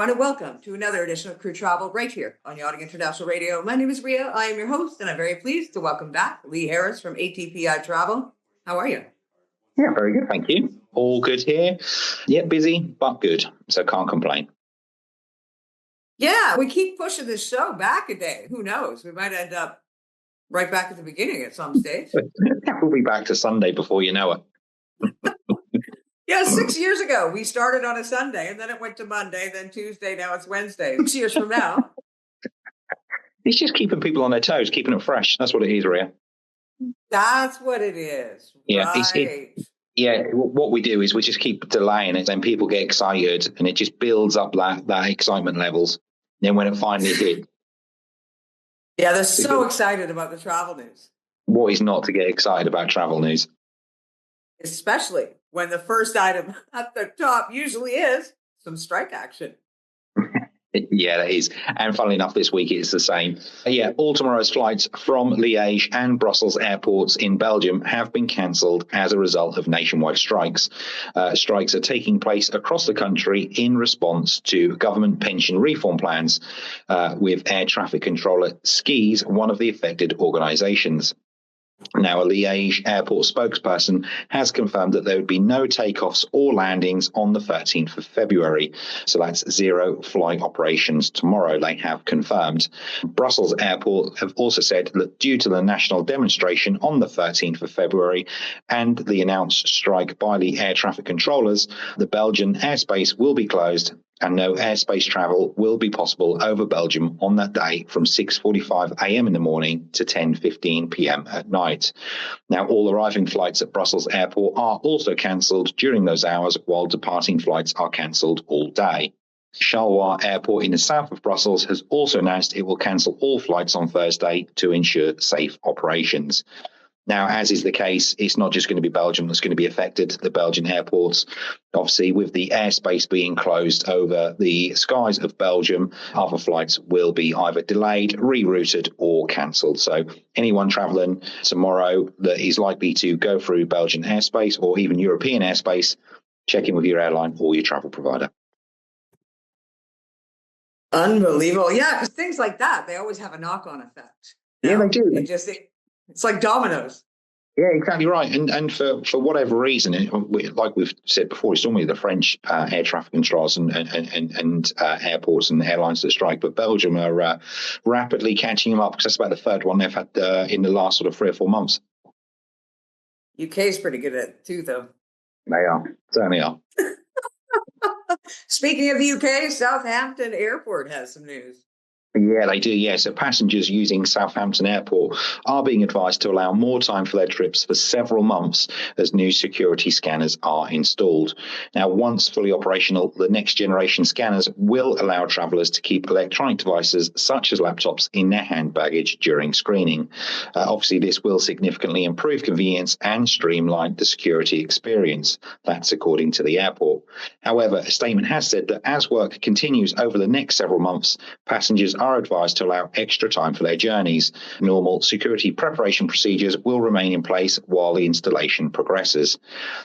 everyone, and welcome to another edition of Crew Travel right here on Yachting International Radio. My name is Rhea. I am your host, and I'm very pleased to welcome back Lee Harris from ATPI Travel. How are you? Yeah, very good. Thank you. All good here. Yeah, busy, but good. So can't complain. Yeah, we keep pushing this show back a day. Who knows? We might end up right back at the beginning at some stage. We'll be back to Sunday before you know it. Yeah, 6 years ago, we started on a Sunday, and then it went to Monday, then Tuesday, now it's Wednesday. 6 years from now. It's just keeping people on their toes, keeping it fresh. That's what it is, Rhea. That's what it is. Yeah, Right. What we do is we just keep delaying it, then people get excited, and it just builds up that excitement levels. Then when it finally hits. Yeah, they're so excited about the travel news. What is not to get excited about travel news? Especially when the first item at the top usually is some strike action. Yeah, that is. And funnily enough, this week it's the same. Yeah, all tomorrow's flights from Liège and Brussels airports in Belgium have been cancelled as a result of nationwide strikes. Strikes are taking place across the country in response to government pension reform plans, with air traffic controller Skis one of the affected organisations. Now, a Liège airport spokesperson has confirmed that there would be no takeoffs or landings on the 13th of February. So that's zero flight operations tomorrow, they have confirmed. Brussels Airport have also said that due to the national demonstration on the 13th of February and the announced strike by the air traffic controllers, the Belgian airspace will be closed and no airspace travel will be possible over Belgium on that day from 6:45 a.m. in the morning to 10:15 p.m. at night. Now, all arriving flights at Brussels Airport are also cancelled during those hours, while departing flights are cancelled all day. Charleroi Airport in the south of Brussels has also announced it will cancel all flights on Thursday to ensure safe operations. Now, as is the case, it's not just going to be Belgium that's going to be affected, the Belgian airports. Obviously, with the airspace being closed over the skies of Belgium, other flights will be either delayed, rerouted, or cancelled. So anyone travelling tomorrow that is likely to go through Belgian airspace or even European airspace, check in with your airline or your travel provider. Unbelievable. Yeah, because things like that, they always have a knock-on effect. Yeah, they do. It's like dominoes. Yeah, exactly right. And for whatever reason, like we've said before, it's normally the French air traffic controllers and airports and airlines that strike. But Belgium are rapidly catching them up because that's about the third one they've had in the last sort of 3 or 4 months. UK is pretty good at it too, though. They are. Certainly are. Speaking of the UK, Southampton Airport has some news. Yeah, they do. Yeah. So passengers using Southampton Airport are being advised to allow more time for their trips for several months as new security scanners are installed. Now, once fully operational, the next generation scanners will allow travellers to keep electronic devices such as laptops in their hand baggage during screening. Obviously, this will significantly improve convenience and streamline the security experience. That's according to the airport. However, a statement has said that as work continues over the next several months, passengers are advised to allow extra time for their journeys. Normal security preparation procedures will remain in place while the installation progresses.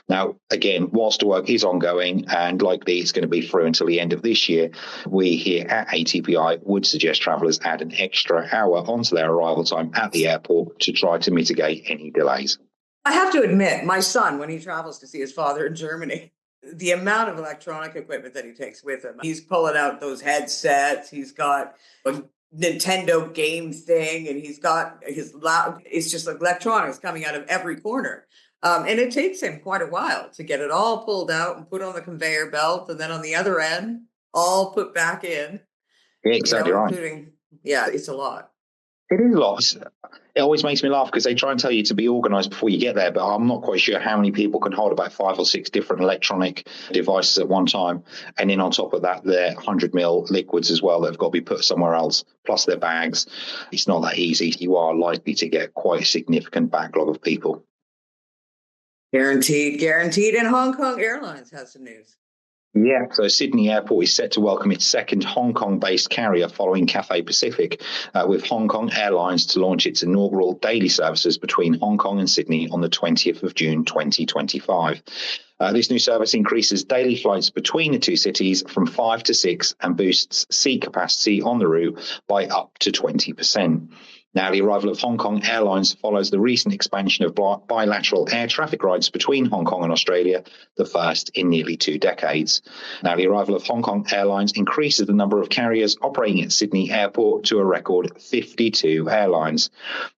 Now, again, whilst the work is ongoing and likely it's going to be through until the end of this year, we here at ATPI would suggest travellers add an extra hour onto their arrival time at the airport to try to mitigate any delays. I have to admit, my son, when he travels to see his father in Germany, the amount of electronic equipment that he takes with him, he's pulling out those headsets, he's got a Nintendo game thing, and he's got it's just like electronics coming out of every corner. And it takes him quite a while to get it all pulled out and put on the conveyor belt, and then on the other end, all put back in. Yeah, exactly right. It's a lot. It is a lot. It always makes me laugh because they try and tell you to be organised before you get there, but I'm not quite sure how many people can hold about 5 or 6 different electronic devices at one time. And then on top of that, their 100ml liquids as well that have got to be put somewhere else, plus their bags. It's not that easy. You are likely to get quite a significant backlog of people. Guaranteed. And Hong Kong Airlines has some news. Yeah, so Sydney Airport is set to welcome its second Hong Kong-based carrier following Cathay Pacific, with Hong Kong Airlines to launch its inaugural daily services between Hong Kong and Sydney on the 20th of June 2025. This new service increases daily flights between the two cities from 5 to 6 and boosts seat capacity on the route by up to 20%. Now, the arrival of Hong Kong Airlines follows the recent expansion of bilateral air traffic rights between Hong Kong and Australia, the first in nearly 2 decades. Now, the arrival of Hong Kong Airlines increases the number of carriers operating at Sydney Airport to a record 52 airlines.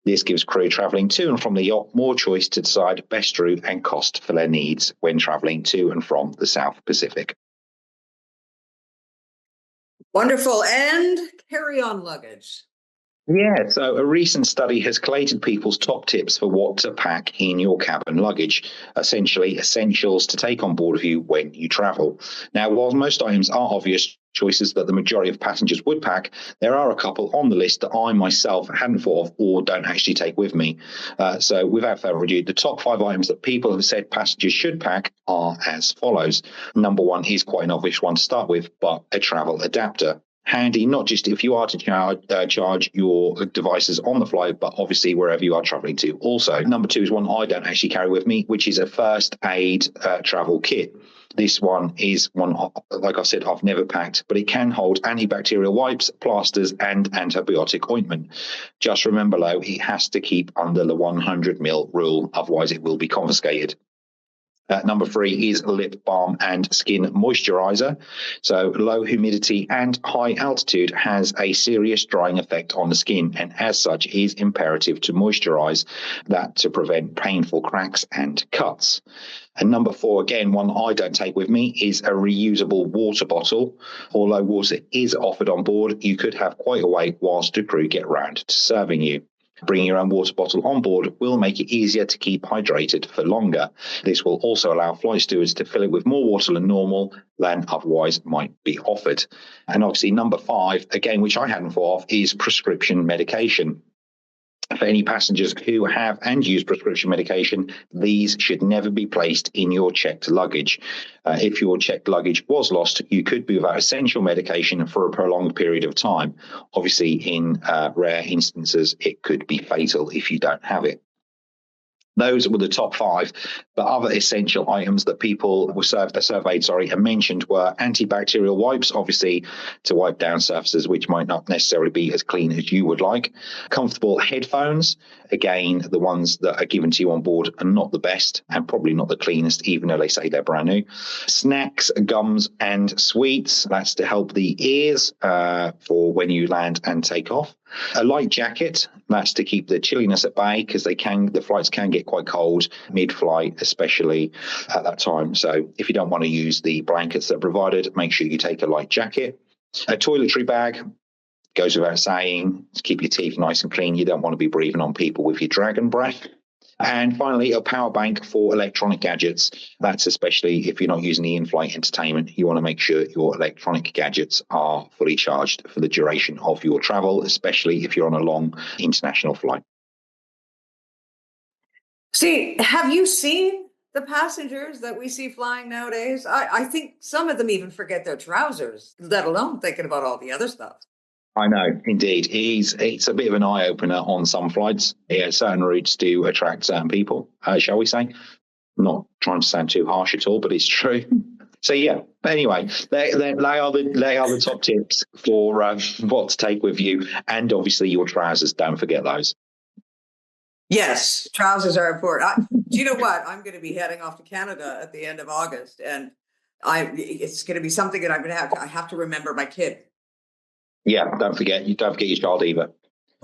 This gives crew travelling to and from the yacht more choice to decide best route and cost for their needs when travelling to and from the South Pacific. Wonderful. And carry-on luggage. Yeah, so a recent study has collated people's top tips for what to pack in your cabin luggage, essentially essentials to take on board with you when you travel. Now, while most items are obvious choices that the majority of passengers would pack, there are a couple on the list that I myself hadn't thought of or don't actually take with me. So without further ado, the top 5 items that people have said passengers should pack are as follows. Number 1 is quite an obvious one to start with, but a travel adapter. Handy, not just if you are to charge your devices on the flight, but obviously wherever you are traveling to. Also, number 2 is one I don't actually carry with me, which is a first aid travel kit. This one is one, like I said, I've never packed, but it can hold antibacterial wipes, plasters, and antibiotic ointment. Just remember, though, it has to keep under the 100 ml rule, otherwise it will be confiscated. Number 3 is lip balm and skin moisturizer. So low humidity and high altitude has a serious drying effect on the skin, and as such is imperative to moisturize that to prevent painful cracks and cuts. And number 4, again, one I don't take with me, is a reusable water bottle. Although water is offered on board, you could have quite a wait whilst the crew get round to serving you. Bringing your own water bottle on board will make it easier to keep hydrated for longer. This will also allow flight stewards to fill it with more water than normal than otherwise might be offered. And obviously, number 5, again, which I hadn't thought of, is prescription medication. For any passengers who have and use prescription medication, these should never be placed in your checked luggage. If your checked luggage was lost, you could be without essential medication for a prolonged period of time. Obviously, in rare instances, it could be fatal if you don't have it. Those were the top 5, but other essential items that people were surveyed and mentioned were antibacterial wipes, obviously to wipe down surfaces which might not necessarily be as clean as you would like. Comfortable headphones, again, the ones that are given to you on board are not the best and probably not the cleanest, even though they say they're brand new. Snacks, gums, and sweets, that's to help the ears for when you land and take off. A light jacket, that's to keep the chilliness at bay, because the flights can get quite cold mid-flight, especially at that time. So if you don't want to use the blankets that are provided, make sure you take a light jacket. A toiletry bag, goes without saying, to keep your teeth nice and clean. You don't want to be breathing on people with your dragon breath. And finally, a power bank for electronic gadgets. That's especially if you're not using the in-flight entertainment. You want to make sure your electronic gadgets are fully charged for the duration of your travel, especially if you're on a long international flight. See, have you seen the passengers that we see flying nowadays? I think some of them even forget their trousers, let alone thinking about all the other stuff. I know, indeed. It's a bit of an eye-opener on some flights. Yeah, certain routes do attract certain people, shall we say. Not trying to sound too harsh at all, but it's true. So, yeah. But anyway, they are the top tips for what to take with you. And obviously your trousers, don't forget those. Yes, trousers are important. Do you know what? I'm going to be heading off to Canada at the end of August. And it's going to be something that I have to remember my kid. Yeah, don't forget your child either.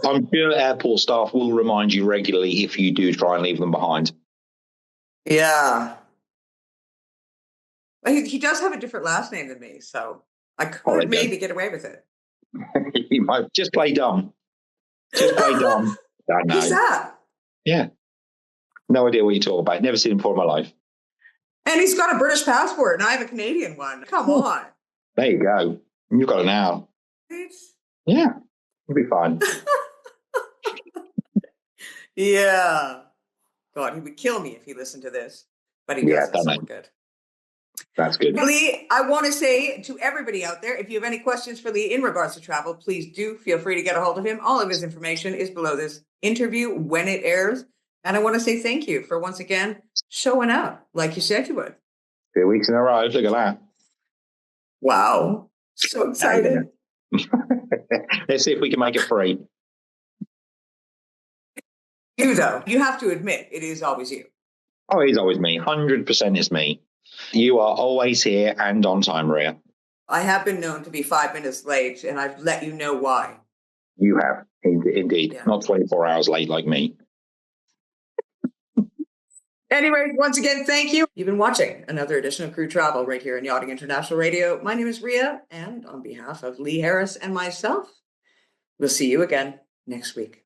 I'm sure airport staff will remind you regularly if you do try and leave them behind. Yeah. Well, he does have a different last name than me, so I could maybe get away with it. You might just play dumb. Just play dumb. I know. Who's that? Yeah. No idea what you're talking about. Never seen him before in my life. And he's got a British passport, and I have a Canadian one. Come on. There you go. You've got an hour. Yeah, it'll be fine. Yeah. God, he would kill me if he listened to this. But he doesn't, so we're good. That's good. Lee, I want to say to everybody out there, if you have any questions for Lee in regards to travel, please do feel free to get a hold of him. All of his information is below this interview when it airs. And I want to say thank you for once again showing up like you said you would. 2 weeks in a row. Look at that. Wow. So excited. Let's see if we can make it free. You, though, you have to admit it is always you. Oh, it's always me. 100% is me. You are always here and on time, Rhea. I have been known to be 5 minutes late, and I've let you know why. You have, indeed. Yeah. Not 24 hours late like me. Anyway, once again, thank you. You've been watching another edition of Crew Travel right here on Yachting International Radio. My name is Rhea, and on behalf of Lee Harris and myself, we'll see you again next week.